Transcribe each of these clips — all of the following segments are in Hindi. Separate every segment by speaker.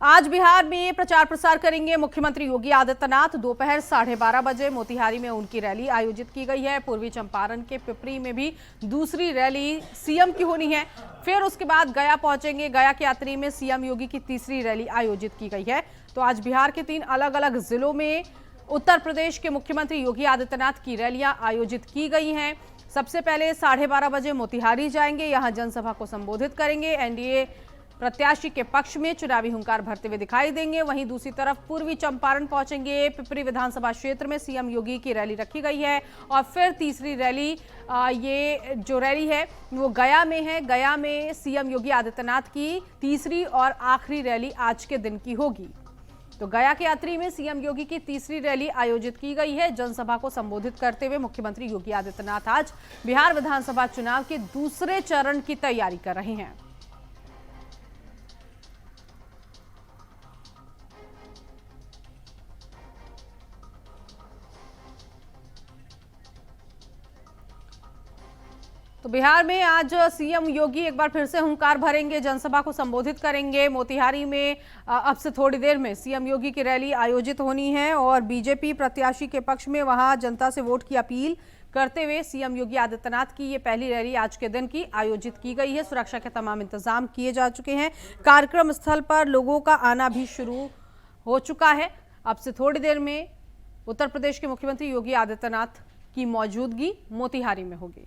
Speaker 1: आज बिहार में प्रचार प्रसार करेंगे मुख्यमंत्री योगी आदित्यनाथ। दोपहर 12:30 बजे मोतिहारी में उनकी रैली आयोजित की गई है। पूर्वी चंपारण के पिपरी में भी दूसरी रैली सीएम की होनी है। फिर उसके बाद गया पहुंचेंगे। गया के यात्री में सीएम योगी की तीसरी रैली आयोजित की गई है। तो आज बिहार के 3 अलग अलग जिलों में उत्तर प्रदेश के मुख्यमंत्री योगी आदित्यनाथ की रैलियां आयोजित की गई हैं। सबसे पहले 12:30 बजे मोतिहारी जाएंगे, यहां जनसभा को संबोधित करेंगे। एनडीए प्रत्याशी के पक्ष में चुनावी हुंकार भरते हुए दिखाई देंगे। वहीं दूसरी तरफ पूर्वी चंपारण पहुंचेंगे। पिपरी विधानसभा क्षेत्र में सीएम योगी की रैली रखी गई है और फिर तीसरी रैली ये जो रैली है वो गया में है। गया में सीएम योगी आदित्यनाथ की तीसरी और आखिरी रैली आज के दिन की होगी। तो गया के यात्री में सीएम योगी की तीसरी रैली आयोजित की गई है। जनसभा को संबोधित करते हुए मुख्यमंत्री योगी आदित्यनाथ आज बिहार विधानसभा चुनाव के दूसरे चरण की तैयारी कर रहे हैं। तो बिहार में आज सीएम योगी एक बार फिर से हुंकार भरेंगे, जनसभा को संबोधित करेंगे। मोतिहारी में अब से थोड़ी देर में सीएम योगी की रैली आयोजित होनी है और बीजेपी प्रत्याशी के पक्ष में वहां जनता से वोट की अपील करते हुए सीएम योगी आदित्यनाथ की ये पहली रैली आज के दिन की आयोजित की गई है। सुरक्षा के तमाम इंतजाम किए जा चुके हैं। कार्यक्रम स्थल पर लोगों का आना भी शुरू हो चुका है। अब से थोड़ी देर में उत्तर प्रदेश के मुख्यमंत्री योगी आदित्यनाथ की मौजूदगी मोतिहारी में होगी।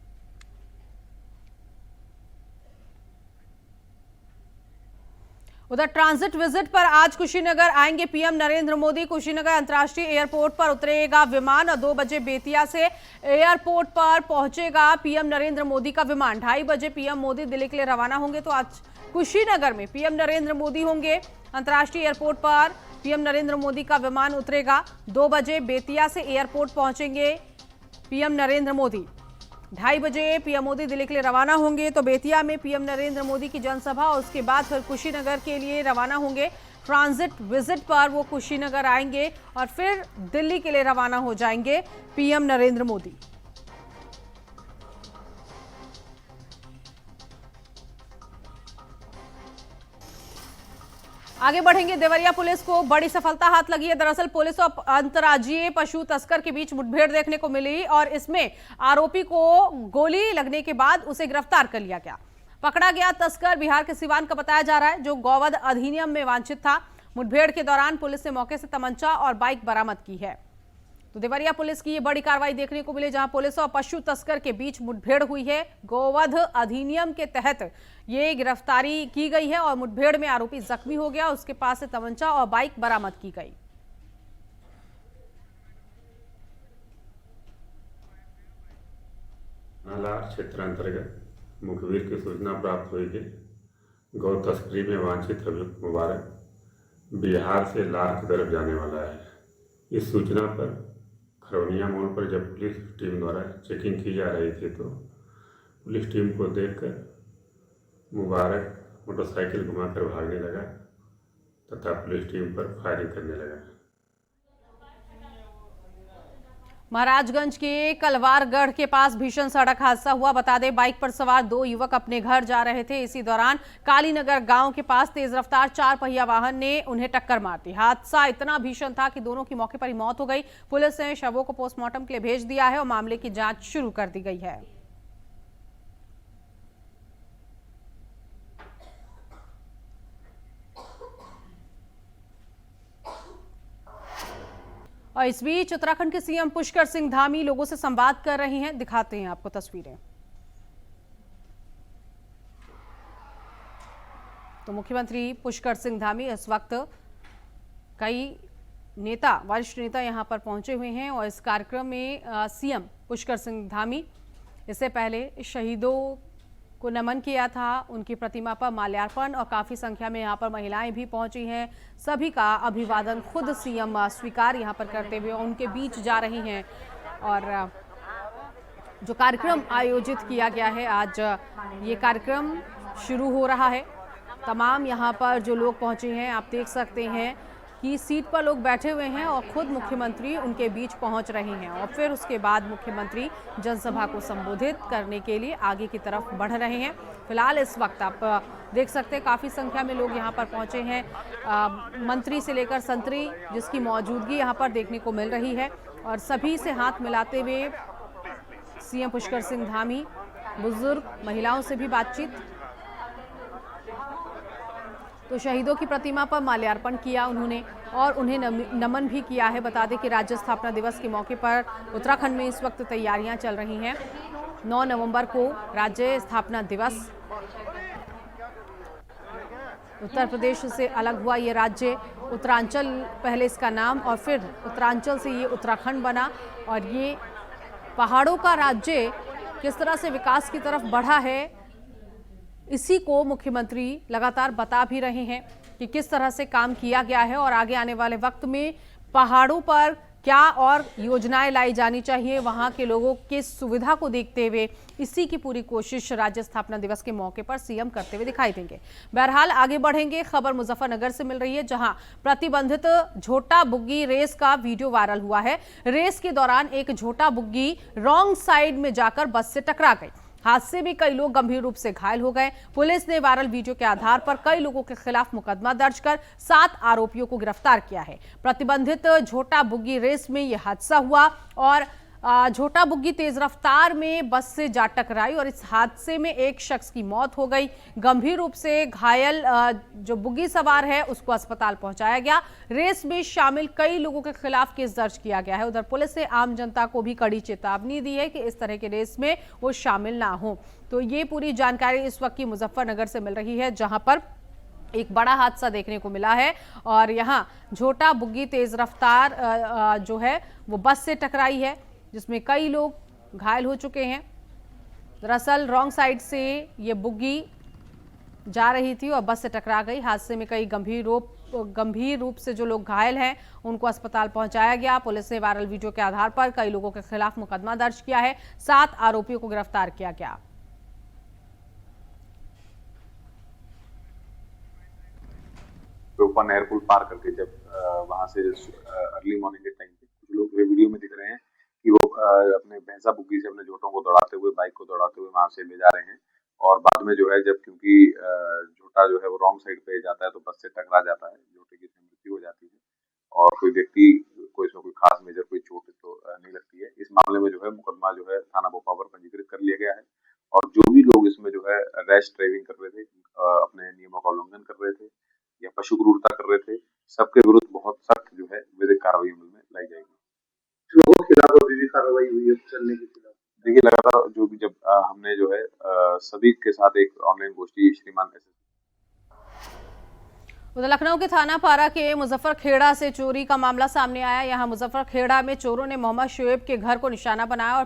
Speaker 1: उधर ट्रांजिट विजिट पर आज कुशीनगर आएंगे पीएम नरेंद्र मोदी। कुशीनगर अंतर्राष्ट्रीय एयरपोर्ट पर उतरेगा विमान और 2 बजे बेतिया से एयरपोर्ट पर पहुंचेगा पीएम नरेंद्र मोदी का विमान। 2:30 बजे पीएम मोदी दिल्ली के लिए रवाना होंगे। तो आज कुशीनगर में पीएम नरेंद्र मोदी होंगे। अंतर्राष्ट्रीय एयरपोर्ट पर पीएम नरेंद्र मोदी का विमान उतरेगा। 2 बजे बेतिया से एयरपोर्ट पहुंचेंगे पीएम नरेंद्र मोदी। 2:30 बजे पीएम मोदी दिल्ली के लिए रवाना होंगे। तो बेतिया में पीएम नरेंद्र मोदी की जनसभा और उसके बाद फिर कुशीनगर के लिए रवाना होंगे। ट्रांजिट विजिट पर वो कुशीनगर आएंगे और फिर दिल्ली के लिए रवाना हो जाएंगे पीएम नरेंद्र मोदी। आगे बढ़ेंगे। देवरिया पुलिस को बड़ी सफलता हाथ लगी है। दरअसल पुलिस और अंतर्राज्यीय पशु तस्कर के बीच मुठभेड़ देखने को मिली और इसमें आरोपी को गोली लगने के बाद उसे गिरफ्तार कर लिया गया। पकड़ा गया तस्कर बिहार के सिवान का बताया जा रहा है, जो गौवध अधिनियम में वांछित था। मुठभेड़ के दौरान पुलिस ने मौके से तमंचा और बाइक बरामद की है। तो देवरिया पुलिस की ये बड़ी कार्रवाई देखने को मिली, जहां पुलिस और पशु तस्कर के बीच मुठभेड़ हुई है। गोवध अधिनियम के तहत ये गिरफ्तारी की गई है और मुठभेड़ में आरोपी जख्मी हो गया। उसके पास से तमंचा और बाइक बरामद की गई।
Speaker 2: नालार क्षेत्र अंतर्गत मुखबिर की सूचना प्राप्त हुई कि गौ तस्करी में वांछित अभियुक्त मुबारक बिहार से लार की तरफ जाने वाला है। इस सूचना पर खरौनिया मोड़ पर जब पुलिस टीम द्वारा चेकिंग की जा रही थी तो पुलिस टीम को देखकर मुबारक मोटरसाइकिल घुमाकर भागने लगा तथा पुलिस टीम पर फायरिंग करने लगा।
Speaker 1: महाराजगंज के कलवारगढ़ के पास भीषण सड़क हादसा हुआ। बता दें, बाइक पर सवार 2 युवक अपने घर जा रहे थे। इसी दौरान कालीनगर गांव के पास तेज रफ्तार 4 पहिया वाहन ने उन्हें टक्कर मार दी। हादसा इतना भीषण था कि दोनों की मौके पर ही मौत हो गई। पुलिस ने शवों को पोस्टमार्टम के लिए भेज दिया है और मामले की जांच शुरू कर दी गई है। और इस बीच उत्तराखंड के सीएम पुष्कर सिंह धामी लोगों से संवाद कर रहे हैं। दिखाते हैं आपको तस्वीरें। तो मुख्यमंत्री पुष्कर सिंह धामी इस वक्त कई नेता, वरिष्ठ नेता यहां पर पहुंचे हुए हैं और इस कार्यक्रम में सीएम पुष्कर सिंह धामी इससे पहले शहीदों को नमन किया था, उनकी प्रतिमा पर माल्यार्पण, और काफी संख्या में यहाँ पर महिलाएं भी पहुंची हैं। सभी का अभिवादन खुद सीएम स्वीकार यहाँ पर करते हुए उनके बीच जा रही हैं। और जो कार्यक्रम आयोजित किया गया है आज, ये कार्यक्रम शुरू हो रहा है। तमाम यहाँ पर जो लोग पहुंचे हैं आप देख सकते हैं कि सीट पर लोग बैठे हुए हैं और खुद मुख्यमंत्री उनके बीच पहुंच रहे हैं और फिर उसके बाद मुख्यमंत्री जनसभा को संबोधित करने के लिए आगे की तरफ बढ़ रहे हैं। फिलहाल इस वक्त आप देख सकते हैं काफ़ी संख्या में लोग यहां पर पहुंचे हैं। मंत्री से लेकर संतरी जिसकी मौजूदगी यहां पर देखने को मिल रही है और सभी से हाथ मिलाते हुए सीएम पुष्कर सिंह धामी, बुजुर्ग महिलाओं से भी बातचीत। तो शहीदों की प्रतिमा पर माल्यार्पण किया उन्होंने और उन्हें नमन भी किया है। बता दें कि राज्य स्थापना दिवस के मौके पर उत्तराखंड में इस वक्त तैयारियां चल रही हैं। 9 नवंबर को राज्य स्थापना दिवस। उत्तर प्रदेश से अलग हुआ ये राज्य, उत्तरांचल पहले इसका नाम और फिर उत्तरांचल से ये उत्तराखंड बना और ये पहाड़ों का राज्य किस तरह से विकास की तरफ बढ़ा है इसी को मुख्यमंत्री लगातार बता भी रहे हैं कि किस तरह से काम किया गया है और आगे आने वाले वक्त में पहाड़ों पर क्या और योजनाएं लाई जानी चाहिए, वहां के लोगों की सुविधा को देखते हुए इसी की पूरी कोशिश राज्य स्थापना दिवस के मौके पर सीएम करते हुए दिखाई देंगे। बहरहाल आगे बढ़ेंगे। खबर मुजफ्फरनगर से मिल रही है जहां प्रतिबंधित झोटा बुग्गी रेस का वीडियो वायरल हुआ है। रेस के दौरान एक झोटा बुग्गी रॉन्ग साइड में जाकर बस से टकरा गई। हादसे में कई लोग गंभीर रूप से घायल हो गए। पुलिस ने वायरल वीडियो के आधार पर कई लोगों के खिलाफ मुकदमा दर्ज कर 7 आरोपियों को गिरफ्तार किया है। प्रतिबंधित झोटा बुग्गी रेस में यह हादसा हुआ और झोटा बुग्गी तेज रफ्तार में बस से जा टकराई और इस हादसे में एक शख्स की मौत हो गई। गंभीर रूप से घायल जो बुग्गी सवार है उसको अस्पताल पहुंचाया गया। रेस में शामिल कई लोगों के खिलाफ केस दर्ज किया गया है। उधर पुलिस ने आम जनता को भी कड़ी चेतावनी दी है कि इस तरह के रेस में वो शामिल ना हो। तो ये पूरी जानकारी इस वक्त की मुजफ्फरनगर से मिल रही है जहां पर एक बड़ा हादसा देखने को मिला है और यहाँ झोटा बुग्गी तेज रफ्तार जो है वो बस से टकराई है जिसमें कई लोग घायल हो चुके हैं। दरअसल रॉन्ग साइड से ये बुग्गी जा रही थी और बस से टकरा गई। हादसे में कई गंभीर रूप से जो लोग घायल हैं उनको अस्पताल पहुंचाया गया। पुलिस ने वायरल वीडियो के आधार पर कई लोगों के खिलाफ मुकदमा दर्ज किया है। 7 आरोपियों को गिरफ्तार किया गया।
Speaker 3: नहर पुल पार करके जब वहां से अर्ली मॉर्निंग के टाइम पे कुछ लोग वीडियो में दिख रहे हैं कि वो अपने भैंसा बुग्गी से अपने झोटों को दौड़ाते हुए बाइक को दौड़ाते हुए वहां से ले जा रहे हैं और बाद में जो है जब क्योंकि झोटा जो है वो रॉन्ग साइड पे जाता है तो बस से टकरा जाता है, झोटे की मृत्यु हो जाती है और कोई व्यक्ति को इसमें कोई खास मेजर कोई चोट तो नहीं लगती है। इस मामले में जो है मुकदमा जो है थाना भोपा पर पंजीकृत कर लिया गया है और जो भी लोग इसमें जो है रैश ड्राइविंग कर रहे थे, अपने नियमों का उल्लंघन कर रहे थे या पशु क्रूरता कर रहे थे, सबके विरुद्ध बहुत सख्त जो है विधिक कार्रवाई अमल में लाई जाएगी।
Speaker 4: लोगों के खिलाफ अभी भी कार्रवाई हुई है चलने के खिलाफ?
Speaker 3: देखिए लगातार जो भी जब हमने जो है सभी के साथ एक ऑनलाइन गोष्ठी श्रीमान
Speaker 1: उधर लखनऊ के थाना पारा के मुजफ्फरखेड़ा से चोरी का मामला सामने आया। यहां मुजफ्फरखेड़ा में चोरों ने मोहम्मद शोएब के घर को निशाना बनाया और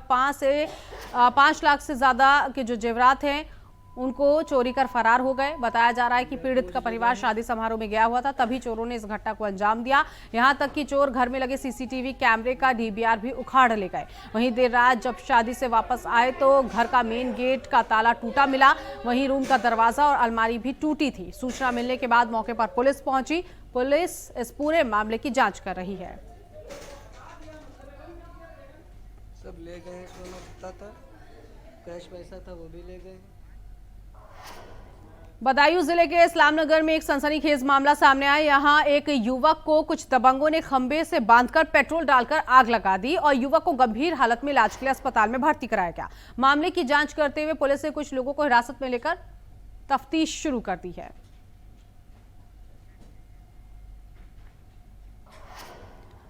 Speaker 1: 5 लाख से ज्यादा के जो जेवरात हैं उनको चोरी कर फरार हो गए। बताया जा रहा है कि पीड़ित का परिवार शादी समारोह में गया हुआ था, तभी चोरों ने इस घटना को अंजाम दिया। यहां तक कि चोर घर में लगे सीसीटीवी कैमरे का डीवीआर भी उखाड़ ले गए। वहीं देर रात जब शादी से वापस आए तो घर का मेन गेट का ताला टूटा मिला, वहीं रूम का दरवाजा और अलमारी भी टूटी थी। सूचना मिलने के बाद मौके पर पुलिस पहुंची। पुलिस इस पूरे मामले की जांच कर रही है।
Speaker 5: सब ले गए, सोना था, कैश पैसा था वो भी ले गए।
Speaker 1: बदायूं जिले के इस्लामनगर में एक सनसनीखेज मामला सामने आया। यहां एक युवक को कुछ दबंगों ने खंबे से बांधकर पेट्रोल डालकर आग लगा दी और युवक को गंभीर हालत में इलाज के लिए अस्पताल में भर्ती कराया गया। मामले की जांच करते हुए पुलिस ने कुछ लोगों को हिरासत में लेकर तफ्तीश शुरू कर दी है।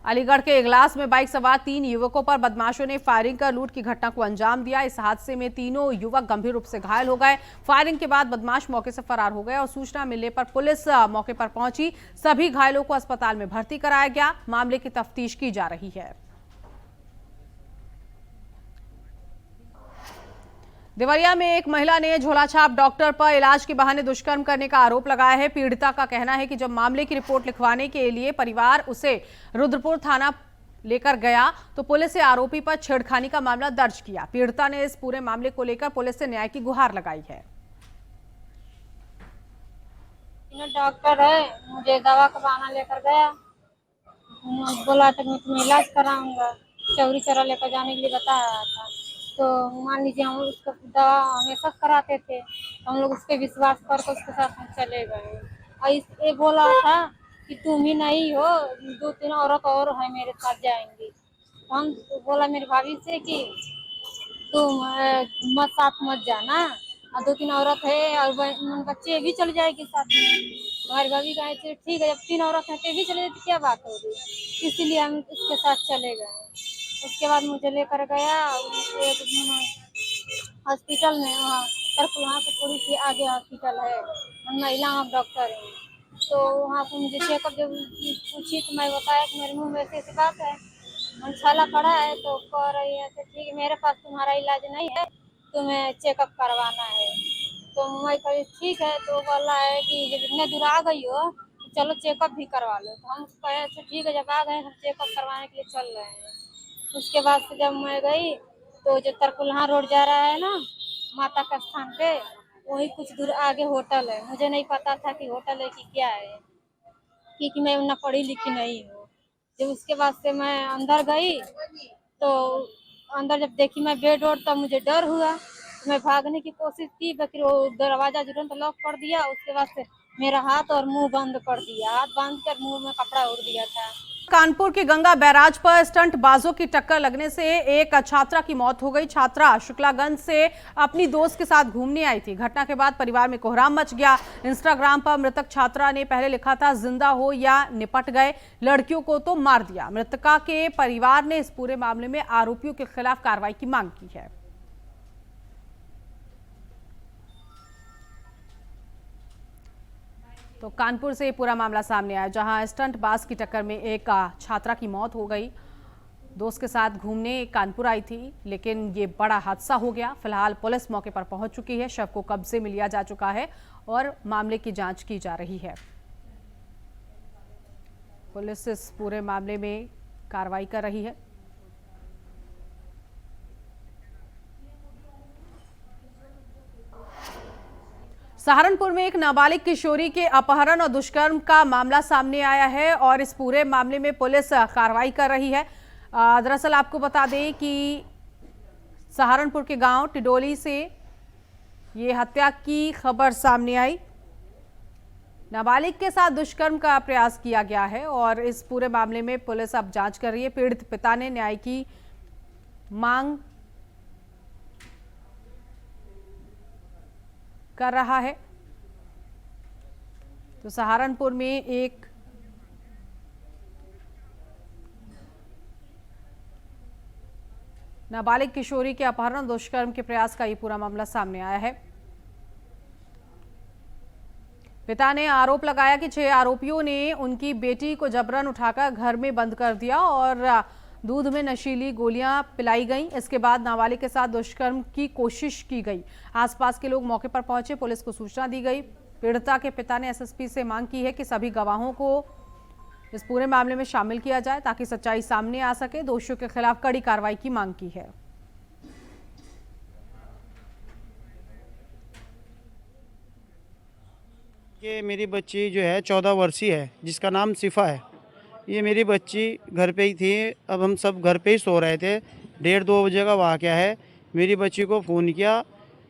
Speaker 1: अलीगढ़ के इगलास में बाइक सवार 3 युवकों पर बदमाशों ने फायरिंग कर लूट की घटना को अंजाम दिया। इस हादसे में तीनों युवक गंभीर रूप से घायल हो गए। फायरिंग के बाद बदमाश मौके से फरार हो गए और सूचना मिलने पर पुलिस मौके पर पहुंची। सभी घायलों को अस्पताल में भर्ती कराया गया। मामले की तफ्तीश की जा रही है। देवरिया में एक महिला ने झोलाछाप डॉक्टर पर इलाज के बहाने दुष्कर्म करने का आरोप लगाया है। पीड़िता का कहना है कि जब मामले की रिपोर्ट लिखवाने के लिए परिवार उसे रुद्रपुर थाना लेकर गया तो पुलिस ने आरोपी पर छेड़खानी का मामला दर्ज किया। पीड़िता ने इस पूरे मामले को लेकर पुलिस से न्याय की गुहार लगाई है।
Speaker 6: डॉक्टर है, मुझे दवा का बहाना लेकर गया बोला था कि मैं तुम्हें इलाज कराऊंगा, चौरी चौरा लेकर जाने के लिए बता रहा था। तो मान लीजिए हम उसका दवा हमेशा कराते थे, हम लोग उस पर विश्वास करके उसके साथ हम चले गए। और ये बोला था कि तुम ही नहीं हो, 2-3 औरत और है मेरे साथ जाएंगी। तो हम बोला मेरी भाभी से कि तुम मत साथ मत जाना, और 2-3 औरत है और बच्चे भी चल जाएगी साथ में। हमारी भाभी कहे थे ठीक है, जब 3 औरत है तो भी चले तो क्या बात होगी, इसीलिए हम उसके साथ चले गए। उसके बाद मुझे लेकर गया हॉस्पिटल में, वहाँ से थोड़ी सी आगे हॉस्पिटल है, हम महिला हम डॉक्टर हैं। तो वहाँ पर मुझे चेकअप जब पूछी तो मैं बताया कि मेरे मुँह में ऐसी ऐसी बात है, छाला पड़ा है। तो कह रही है कि ठीक है, मेरे पास तुम्हारा इलाज नहीं है, तुम्हें चेकअप करवाना है। तो मैं कही ठीक है, तो बोला है कि जब इतने दूर आ गई हो तो चलो चेकअप भी करवा लो। तो हम कहे अच्छा ठीक है, जब आ गए हम चेकअप करवाने के लिए चल रहे हैं। उसके बाद से जब मैं गई तो जो तरकुलहा रोड जा रहा है ना माता का स्थान पे, वही कुछ दूर आगे होटल है। मुझे नहीं पता था कि होटल है कि क्या है, क्योंकि मैं उतना पढ़ी लिखी नहीं हूँ। जब उसके बाद से मैं अंदर गई तो अंदर जब देखी मैं बेड और, तब मुझे डर हुआ। मैं भागने की कोशिश की, लेकिन वो दरवाजा तुरंत लॉक कर दिया। उसके बाद से मेरा हाथ और मुंह बंद कर दिया, हाथ बांध कर मुंह में कपड़ा ओढ़ दिया था।
Speaker 1: कानपुर के गंगा बैराज पर स्टंट बाजों की टक्कर लगने से एक छात्रा की मौत हो गई। छात्रा शुक्लागंज से अपनी दोस्त के साथ घूमने आई थी। घटना के बाद परिवार में कोहराम मच गया। इंस्टाग्राम पर मृतक छात्रा ने पहले लिखा था जिंदा हो या निपट गए, लड़कियों को तो मार दिया। मृतका के परिवार ने इस पूरे मामले में आरोपियों के खिलाफ कार्रवाई की मांग की है। तो कानपुर से पूरा मामला सामने आया, जहां स्टंट बाज की टक्कर में एक छात्रा की मौत हो गई। दोस्त के साथ घूमने कानपुर आई थी, लेकिन ये बड़ा हादसा हो गया। फिलहाल पुलिस मौके पर पहुंच चुकी है, शव को कब्जे में लिया जा चुका है और मामले की जांच की जा रही है। पुलिस इस पूरे मामले में कार्रवाई कर रही है। सहारनपुर में एक नाबालिग किशोरी के अपहरण और दुष्कर्म का मामला सामने आया है और इस पूरे मामले में पुलिस कार्रवाई कर रही है। दरअसल आपको बता दें कि सहारनपुर के गांव टिडोली से ये हत्या की खबर सामने आई। नाबालिग के साथ दुष्कर्म का प्रयास किया गया है और इस पूरे मामले में पुलिस अब जांच कर रही है। पीड़ित पिता ने न्याय की मांग कर रहा है। तो सहारनपुर में एक नाबालिग किशोरी के अपहरण दुष्कर्म के प्रयास का ये पूरा मामला सामने आया है। पिता ने आरोप लगाया कि 6 आरोपियों ने उनकी बेटी को जबरन उठाकर घर में बंद कर दिया और दूध में नशीली गोलियां पिलाई गईं। इसके बाद नाबालिग के साथ दुष्कर्म की कोशिश की गई। आसपास के लोग मौके पर पहुंचे, पुलिस को सूचना दी गई। पीड़िता के पिता ने एसएसपी से मांग की है कि सभी गवाहों को इस पूरे मामले में शामिल किया जाए ताकि सच्चाई सामने आ सके। दोषियों के खिलाफ कड़ी कार्रवाई की मांग की है।
Speaker 7: ये मेरी बच्ची जो है 14 वर्षीय है, जिसका नाम सिफा है। ये मेरी बच्ची घर पे ही थी। अब हम सब घर पे ही सो रहे थे। 1:30-2 बजे का वाक़या है। मेरी बच्ची को फ़ोन किया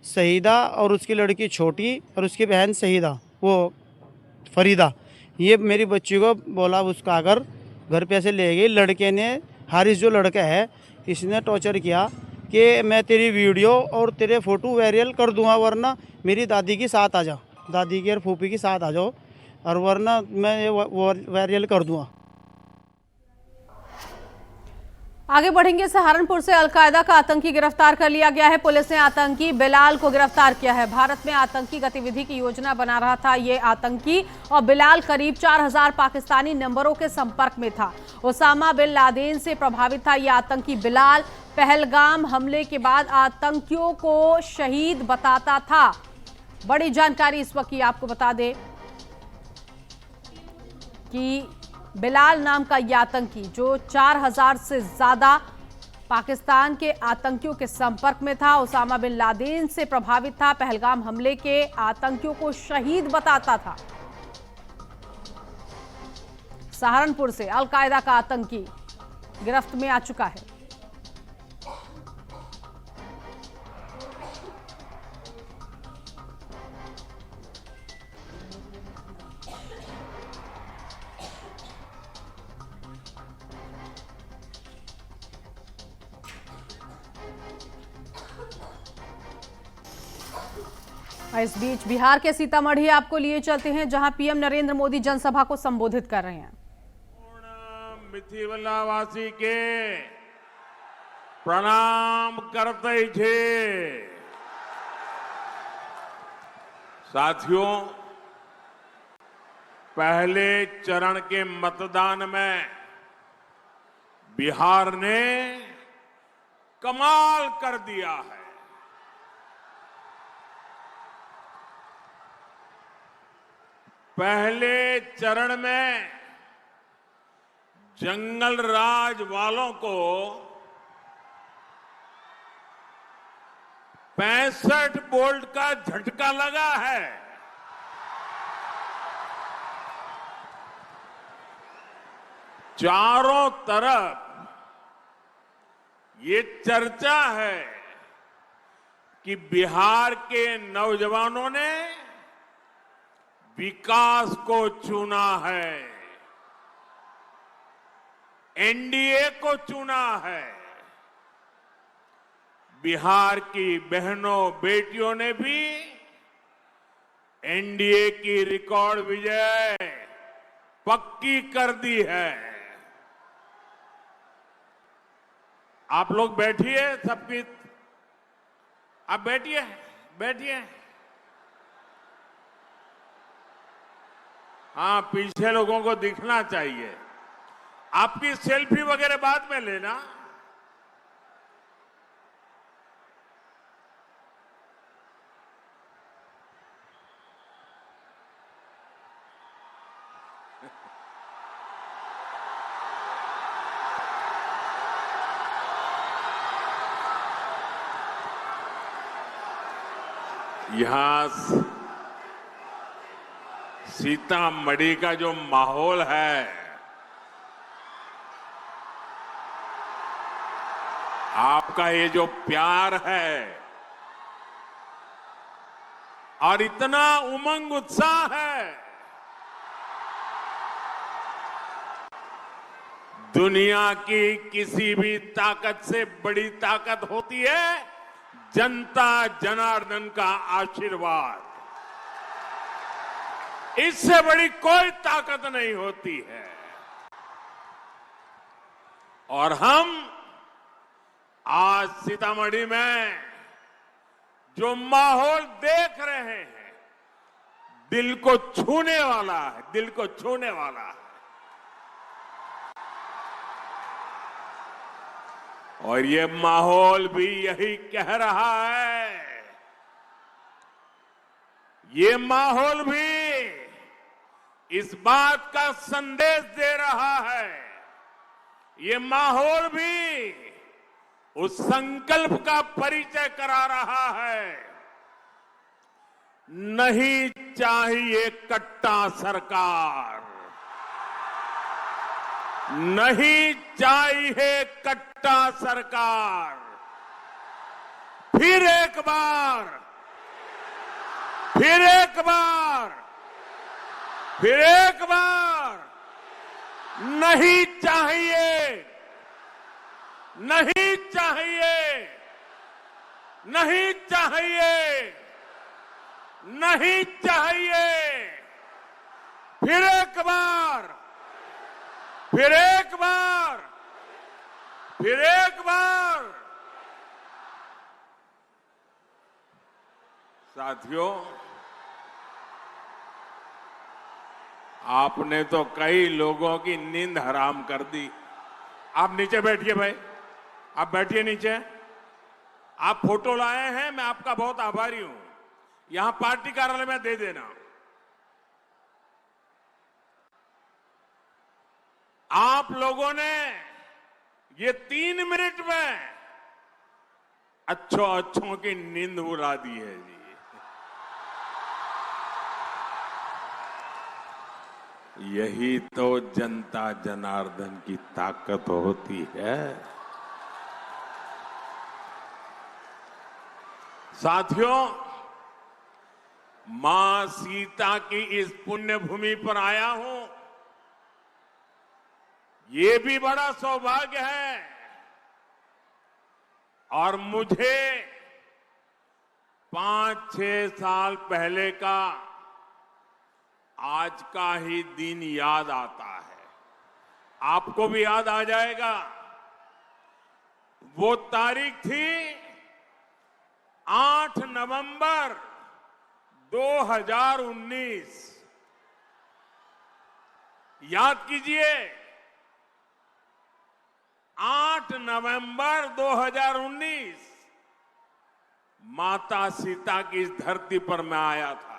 Speaker 7: शहीदा और उसकी लड़की छोटी और उसकी बहन शहीदा, वो फरीदा। ये मेरी बच्ची को बोला उसका आकर घर पे से ले गई। लड़के ने, हारिस जो लड़का है, इसने टॉर्चर किया कि मैं तेरी वीडियो और तेरे फ़ोटो वायरल कर दूंगा, वरना मेरी दादी के साथ आ जा, दादी की और फूफी के साथ आ जाओ, और वरना मैं ये वायरल कर दूंगा।
Speaker 1: आगे बढ़ेंगे। सहारनपुर से अलकायदा का आतंकी गिरफ्तार कर लिया गया है। पुलिस ने आतंकी बिलाल को गिरफ्तार किया है। भारत में आतंकी गतिविधि की योजना बना रहा था ये आतंकी, और बिलाल करीब 4000 पाकिस्तानी नंबरों के संपर्क में था। ओसामा बिन लादेन से प्रभावित था ये आतंकी बिलाल। पहलगाम हमले के बाद आतंकियों को शहीद बताता था। बड़ी जानकारी इस वक्त की आपको बता दें कि बिलाल नाम का यह आतंकी, जो 4000 से ज्यादा पाकिस्तान के आतंकियों के संपर्क में था, ओसामा बिन लादेन से प्रभावित था, पहलगाम हमले के आतंकियों को शहीद बताता था। सहारनपुर से अलकायदा का आतंकी गिरफ्त में आ चुका है। इस बीच बिहार के सीतामढ़ी आपको लिए चलते हैं, जहां पीएम नरेंद्र मोदी जनसभा को संबोधित कर रहे हैं।
Speaker 8: मिथिलावासी के प्रणाम करते छे। साथियों, पहले चरण के मतदान में बिहार ने कमाल कर दिया है। पहले चरण में जंगल राज वालों को 65 वोल्ट का झटका लगा है। चारों तरफ ये चर्चा है कि बिहार के नौजवानों ने विकास को चुना है, एनडीए को चुना है। बिहार की बहनों बेटियों ने भी एनडीए की रिकॉर्ड विजय पक्की कर दी है। आप लोग बैठिए, सबकी आप बैठिए, बैठिए। हाँ, पीछे लोगों को दिखना चाहिए। आपकी सेल्फी वगैरह बाद में लेना। यहां सीतामढ़ी का जो माहौल है, आपका ये जो प्यार है और इतना उमंग उत्साह है, दुनिया की किसी भी ताकत से बड़ी ताकत होती है जनता जनार्दन का आशीर्वाद। इससे बड़ी कोई ताकत नहीं होती है। और हम आज सीतामढ़ी में जो माहौल देख रहे हैं, दिल को छूने वाला है, दिल को छूने वाला है। और ये माहौल भी यही कह रहा है, ये माहौल भी इस बात का संदेश दे रहा है, ये माहौल भी उस संकल्प का परिचय करा रहा है, नहीं चाहिए कट्टा सरकार, नहीं चाहिए कट्टा सरकार। फिर एक बार, फिर एक बार, फिर एक बार, नहीं चाहिए, नहीं चाहिए, नहीं चाहिए, नहीं चाहिए। फिर एक बार, फिर एक बार, फिर एक बार। साथियों, आपने तो कई लोगों की नींद हराम कर दी। आप नीचे बैठिए भाई, आप बैठिए नीचे। आप फोटो लाए हैं, मैं आपका बहुत आभारी हूं। यहां पार्टी कार्यालय में दे देना। आप लोगों ने ये 3 मिनट में अच्छों की नींद उड़ा दी है जी। यही तो जनता जनार्दन की ताकत होती है। साथियों, मां सीता की इस पुण्य भूमि पर आया हूं, ये भी बड़ा सौभाग्य है। और मुझे 5-6 साल पहले का आज का ही दिन याद आता है। आपको भी याद आ जाएगा। वो तारीख थी 8 नवंबर 2019। याद कीजिए, 8 नवंबर 2019 माता सीता की इस धरती पर मैं आया था।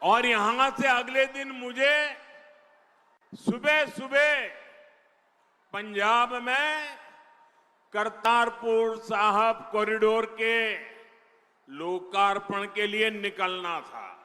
Speaker 8: और यहां से अगले दिन मुझे सुबह सुबह पंजाब में करतारपुर साहिब कॉरिडोर के लोकार्पण के लिए निकलना था।